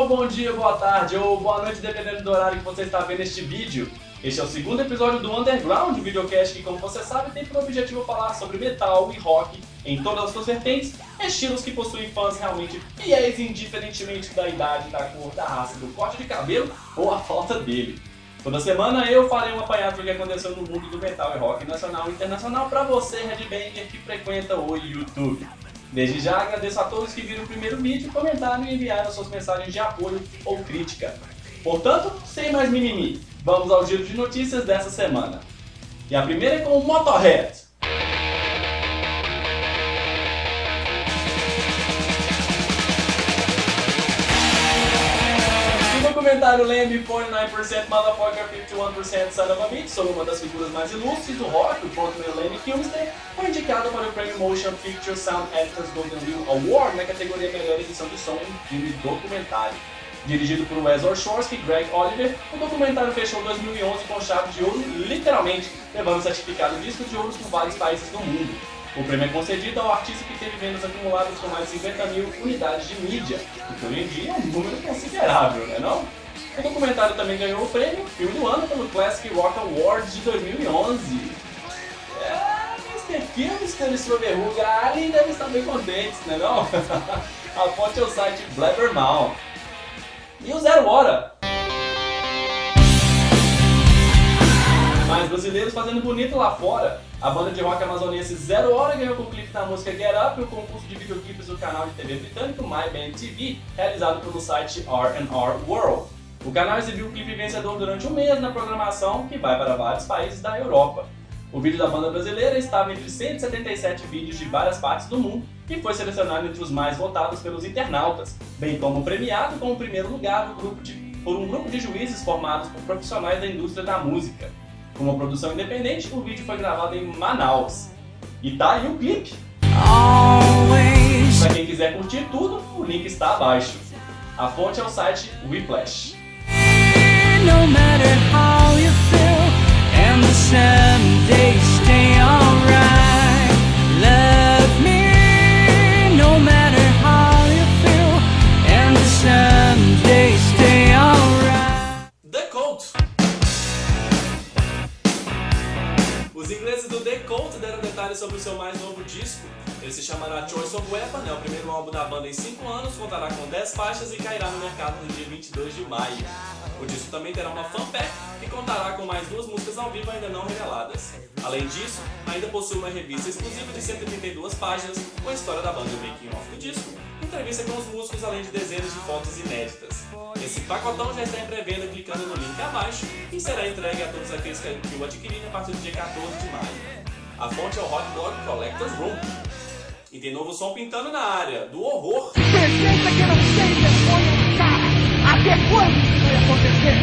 bom dia, boa tarde ou boa noite, dependendo do horário que você está vendo este vídeo. Este é o segundo episódio do Underground, um videocast que, como você sabe, tem por objetivo falar sobre metal e rock em todas as suas vertentes, estilos que possuem fãs realmente fiéis, indiferentemente da idade, da cor, da raça, do corte de cabelo ou a falta dele. Toda semana eu farei um apanhado do que aconteceu no mundo do metal e rock nacional e internacional para você, headbanger, que frequenta o YouTube. Desde já agradeço a todos que viram o primeiro vídeo, comentaram e enviaram suas mensagens de apoio ou crítica. Portanto, sem mais mimimi, vamos ao giro de notícias dessa semana. E a primeira é com o Motorhead. O documentário Lamb 49% Motherfucker 51% Son of a Bitch, sobre uma das figuras mais ilustres do rock, o frontman Lemmy Kilmister, foi indicado para o prêmio Motion Picture Sound Editors Golden Wheel Award na categoria Melhor Edição de Som em Filme Documentário. Dirigido por Wes Orshorsky e Greg Oliver, o documentário fechou 2011 com chave de ouro, literalmente, levando certificado disco de ouro por vários países do mundo. O prêmio é concedido ao artista que teve vendas acumuladas com mais de 50 mil unidades de mídia, o que hoje em dia é um número considerável, não é não? O documentário também ganhou o prêmio Filme do Ano pelo Classic Rock Awards de 2011. Mr. Kilmister e sua verruga ali devem estar bem contentes, não é não? A fonte é o site Blabbermouth. E o Zero Hora. Mais brasileiros fazendo bonito lá fora. A banda de rock amazonense Zero Hora ganhou com o clipe da música Get Up e o concurso de videoclipes do canal de TV britânico My Band TV, realizado pelo site R&R World. O canal exibiu o clipe vencedor durante um mês na programação, que vai para vários países da Europa. O vídeo da banda brasileira estava entre 177 vídeos de várias partes do mundo e foi selecionado entre os mais votados pelos internautas, bem como premiado com o primeiro lugar por um grupo de juízes formados por profissionais da indústria da música. Com uma produção independente, o vídeo foi gravado em Manaus. E tá aí o clipe! Para quem quiser curtir tudo, o link está abaixo. A fonte é o site Whiplash. No matter how you feel, and the someday stay alright. Love me, no matter how you feel, and the someday stay alright. The Cult. Os ingleses do The Cult deram detalhes sobre o seu mais novo disco. Ele se chamará Choice of Weapon, é o primeiro álbum da banda em 5 anos, contará com 10 faixas e cairá no mercado no dia 22 de maio. O disco também terá uma fanpack que contará com mais 2 músicas ao vivo ainda não reveladas. Além disso, ainda possui uma revista exclusiva de 132 páginas com a história da banda e o making of do disco, entrevista com os músicos além de dezenas de fotos inéditas. Esse pacotão já está em pré-venda clicando no link abaixo e será entregue a todos aqueles que o adquirirem a partir do dia 14 de maio. A fonte é o rock blog Collector's Room. E tem novo som pintando na área, do horror. Certeza que eu não sei vergonha, cara. Até quando isso vai acontecer?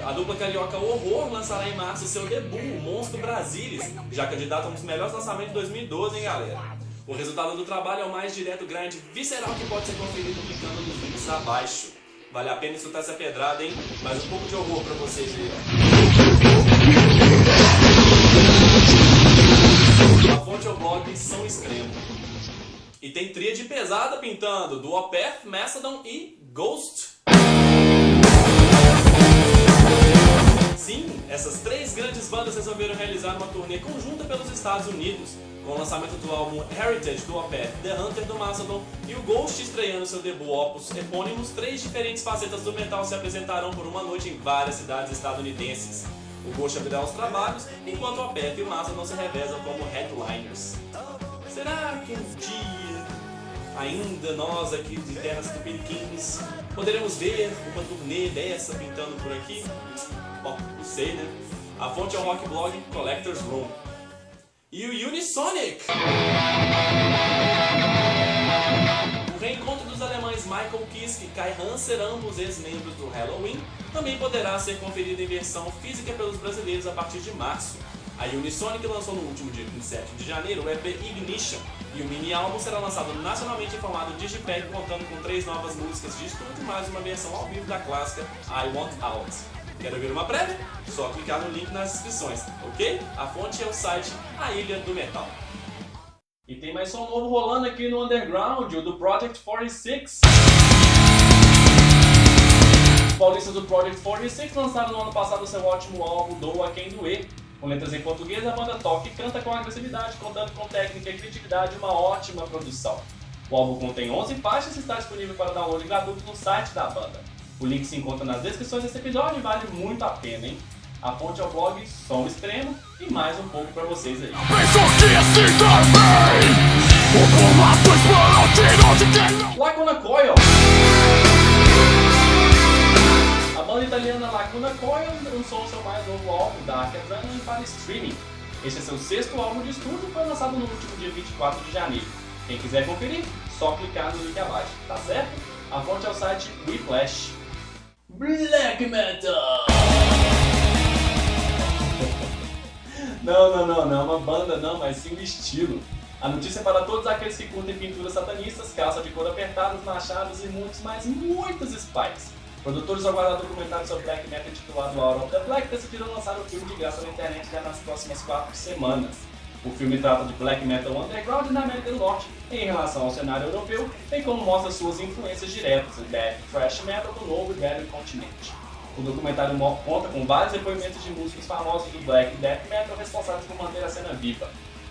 A dupla carioca Horror lançará em março seu debut, o Monstro Brasilis, já candidato a um dos melhores lançamentos de 2012, hein, galera? O resultado do trabalho é o mais direto, grande, visceral que pode ser conferido clicando nos links abaixo. Vale a pena escutar essa pedrada, hein? Mais um pouco de horror pra vocês aí, ó. A fonte é o blog São Extremo. E tem tríade pesada pintando, do Opeth, Mastodon e Ghost. Sim, essas 3 grandes bandas resolveram realizar uma turnê conjunta pelos Estados Unidos, com o lançamento do álbum Heritage do Opeth, The Hunter do Mastodon e o Ghost estreando seu debut opus epônimos. 3 diferentes facetas do metal se apresentarão por uma noite em várias cidades estadunidenses. O Ghost abrirá os trabalhos, enquanto o Opeth e o Mastodon se revezam como headliners. Será que um dia, ainda nós aqui de terras tupiniquins, poderemos ver uma turnê dessa pintando por aqui? Bom, não sei, né? A fonte é o rock blog Collector's Room. E o Unisonic! O reencontro dos alemães Michael Kiske e Kai Hanser, ambos ex-membros do Halloween, também poderá ser conferido em versão física pelos brasileiros a partir de março. A Unisonic lançou no último dia 27 de janeiro o EP Ignition, e o mini-álbum será lançado nacionalmente em formato digipack, contando com 3 novas músicas de estúdio e mais uma versão ao vivo da clássica I Want Out. Quer ouvir uma prévia? Só clicar no link nas descrições, ok? A fonte é o site A Ilha do Metal. E tem mais som novo rolando aqui no Underground, o do Project 46. do Project 46 lançaram no ano passado seu ótimo álbum Doa Quem Doer. Com letras em português, a banda toca e canta com agressividade, contando com técnica e criatividade e uma ótima produção. O álbum contém 11 faixas e está disponível para download gratuito no site da banda. O link se encontra nas descrições desse episódio e vale muito a pena, hein? A fonte é o blog Som Extremo e mais um pouco pra vocês aí. Lacuna Coil. A banda italiana Lacuna Coil lançou seu mais novo álbum, Dark Adrenaline, para streaming. Este é seu 6º álbum de estúdio e foi lançado no último dia 24 de janeiro. Quem quiser conferir, só clicar no link abaixo, tá certo? A fonte é o site Whiplash. Black Metal! Não, uma banda não, mas sim um estilo. A notícia é para todos aqueles que curtem pinturas satanistas, calça de couro apertadas, machados e muitos, mas muitos spikes. Produtores aguardam documentário sobre Black Metal intitulado Out of the Black decidiram lançar o filme de graça na internet já nas próximas 4 semanas. O filme trata de Black Metal Underground na América do Norte em relação ao cenário europeu, bem como mostra suas influências diretas do Death Thrash Metal do novo e velho continente. O documentário conta com vários depoimentos de músicos famosos do Black e Death Metal responsáveis por manter a cena viva.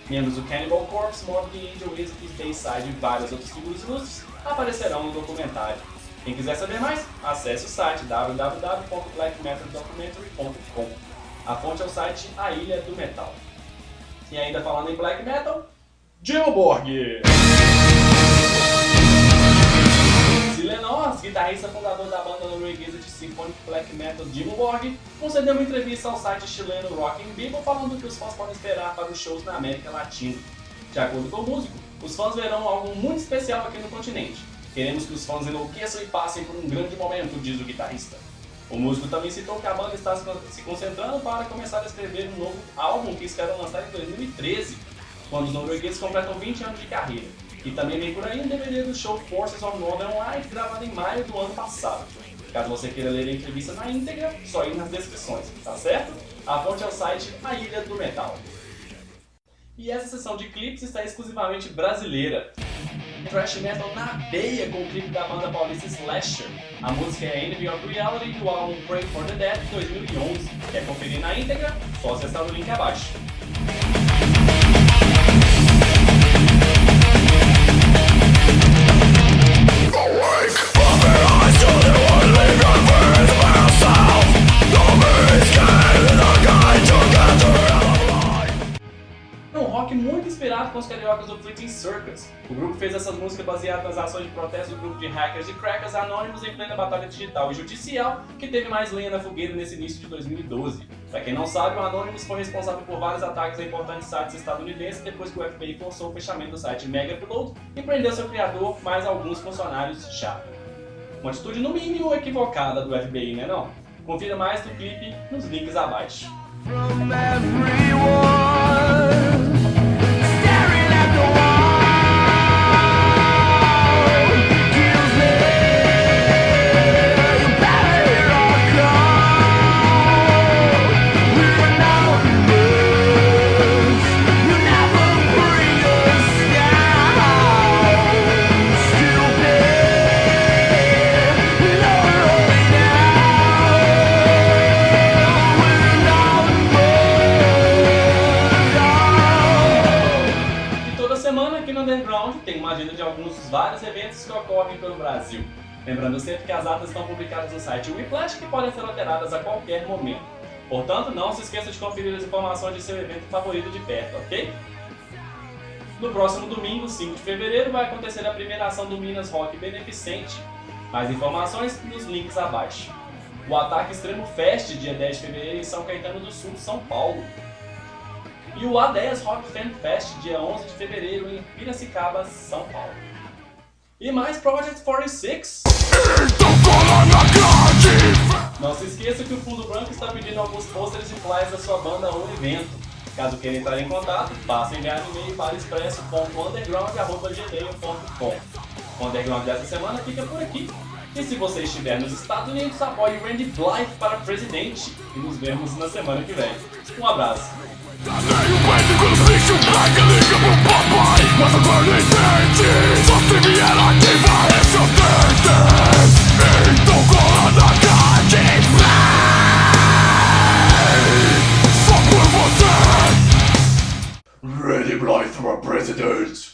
Membros do Cannibal Corpse, Morbid Angel, Exodus, Dayside e várias outras figuras ilustres aparecerão no documentário. Quem quiser saber mais, acesse o site www.blackmetaldocumentary.com. A fonte é o site A Ilha do Metal. E ainda falando em Black Metal, Dimmu Borgir! Lennox, guitarrista fundador da banda norueguesa de symphonic black metal Dimmu Borgir, concedeu uma entrevista ao site chileno Rockin' Bible falando que os fãs podem esperar para os shows na América Latina. De acordo com o músico, os fãs verão algo muito especial aqui no continente. Queremos que os fãs enlouqueçam e passem por um grande momento, diz o guitarrista. O músico também citou que a banda está se concentrando para começar a escrever um novo álbum que esperam lançar em 2013, quando os noruegueses completam 20 anos de carreira. E também vem por aí um DVD do show Forces of Northern Light, gravado em maio do ano passado. Caso você queira ler a entrevista na íntegra, só ir nas descrições, tá certo? A fonte é o site A Ilha do Metal. E essa sessão de clipes está exclusivamente brasileira. Thrash Metal na veia com o clipe da banda paulista Slasher. A música é Enemy of Reality do álbum Pray for the Dead de 2011. Quer conferir na íntegra? Só acessar o link abaixo. Um rock muito inspirado com os cariocas do Fleeting Circus. O grupo fez essas músicas baseadas nas ações de protesto do grupo de hackers e crackers anônimos em plena batalha digital e judicial que teve mais lenha na fogueira nesse início de 2012. Pra quem não sabe, o Anonymous foi responsável por vários ataques a importantes sites estadunidenses depois que o FBI forçou o fechamento do site Megaupload e prendeu seu criador mais alguns funcionários-chave. Uma atitude no mínimo equivocada do FBI, né não? Confira mais do clipe nos links abaixo. Underground tem uma agenda de alguns dos vários eventos que ocorrem pelo Brasil. Lembrando sempre que as datas estão publicadas no site Whiplash que podem ser alteradas a qualquer momento. Portanto, não se esqueça de conferir as informações de seu evento favorito de perto, ok? No próximo domingo, 5 de fevereiro, vai acontecer a primeira ação do Minas Rock Beneficente. Mais informações nos links abaixo. O Ataque Extremo Fest, dia 10 de fevereiro, em São Caetano do Sul, São Paulo. E o A10 Rock Fan Fest, dia 11 de fevereiro, em Piracicaba, São Paulo. E mais Project 46! Não se esqueça que o Fundo Branco está pedindo alguns pôsteres e flyers da sua banda ou evento. Caso queira entrar em contato, basta enviar um e-mail para expresso.underground@gmail.com. O Underground dessa semana fica por aqui. E se você estiver nos Estados Unidos, apoie o Randy Blythe para presidente. E nos vemos na semana que vem. Um abraço! Então cola na president.